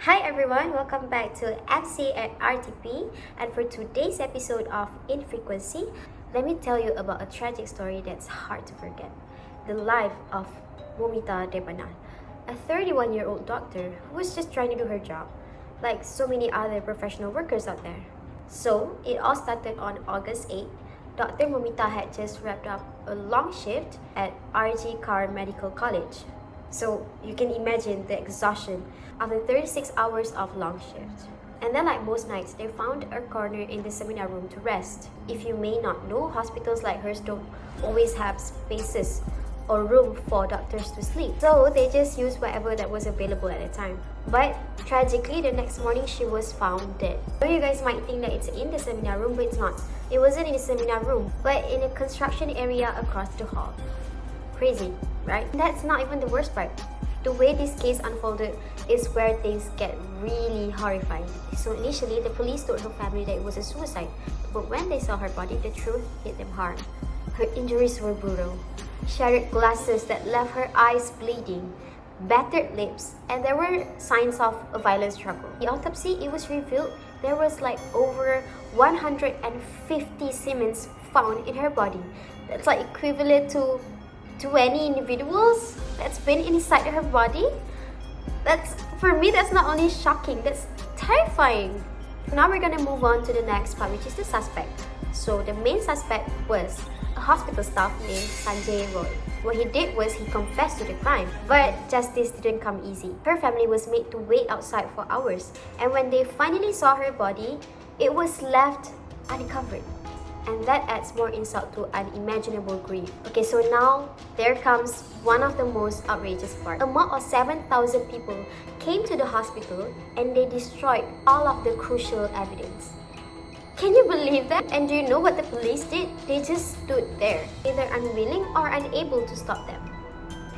Hi everyone, welcome back to MC at RTP, and for today's episode of Infrequency, let me tell you about a tragic story that's hard to forget. The life of Moumita Debanath, a 31-year-old doctor who was just trying to do her job, like so many other professional workers out there. So, it all started on August 8th. Dr. Moumita had just wrapped up a long shift at RG Car Medical College. So you can imagine the exhaustion after 36 hours of long shift. And then like most nights, they found a corner in the seminar room to rest. If you may not know, hospitals like hers don't always have spaces or room for doctors to sleep. So they just used whatever that was available at the time. But tragically, the next morning she was found dead. So you guys might think that it's in the seminar room, but it's not. It wasn't in the seminar room, but in a construction area across the hall. Crazy, right? That's not even the worst part. The way this case unfolded is where things get really horrifying. So initially, the police told her family that it was a suicide, but when they saw her body, the truth hit them hard. Her injuries were brutal. Shattered glasses that left her eyes bleeding, battered lips, and there were signs of a violent struggle. The autopsy, it was revealed there was like over 150 Siemens found in her body. That's like equivalent to 20 individuals that's been inside her body. That's, for me, that's not only shocking, that's terrifying. Now we're gonna move on to the next part, which is the suspect. So the main suspect was a hospital staff named Sanjay Roy. What he did was he confessed to the crime, but justice didn't come easy. Her family was made to wait outside for hours, and when they finally saw her body, it was left uncovered. And that adds more insult to unimaginable grief. Okay, so now there comes one of the most outrageous parts. A mob of 7,000 people came to the hospital and they destroyed all of the crucial evidence. Can you believe that? And do you know what the police did? They just stood there, either unwilling or unable to stop them.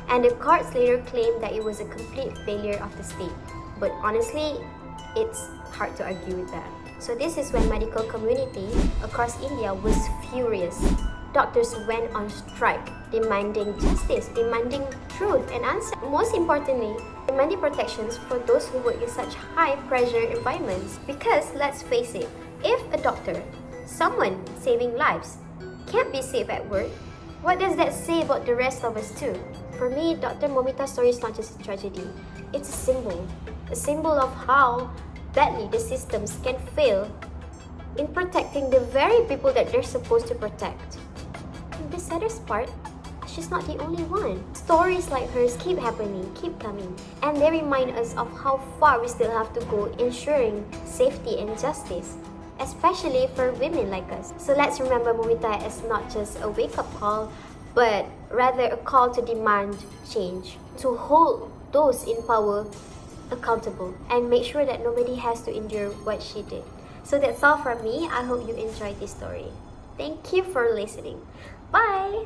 And the courts later claimed that it was a complete failure of the state. But honestly, it's hard to argue with that. So this is when medical community across India was furious. Doctors went on strike, demanding justice, demanding truth and answers. Most importantly, demanding protections for those who work in such high-pressure environments. Because let's face it, if a doctor, someone saving lives, can't be safe at work, what does that say about the rest of us too? For me, Dr. Moumita's story is not just a tragedy. It's a symbol of how badly the systems can fail in protecting the very people that they're supposed to protect. And the saddest part, she's not the only one. Stories like hers keep happening, keep coming, and they remind us of how far we still have to go ensuring safety and justice, especially for women like us. So let's remember Moumita as not just a wake-up call, but rather a call to demand change, to hold those in power accountable, and make sure that nobody has to endure what she did. So that's all from me. I hope you enjoyed this story. Thank you for listening. Bye!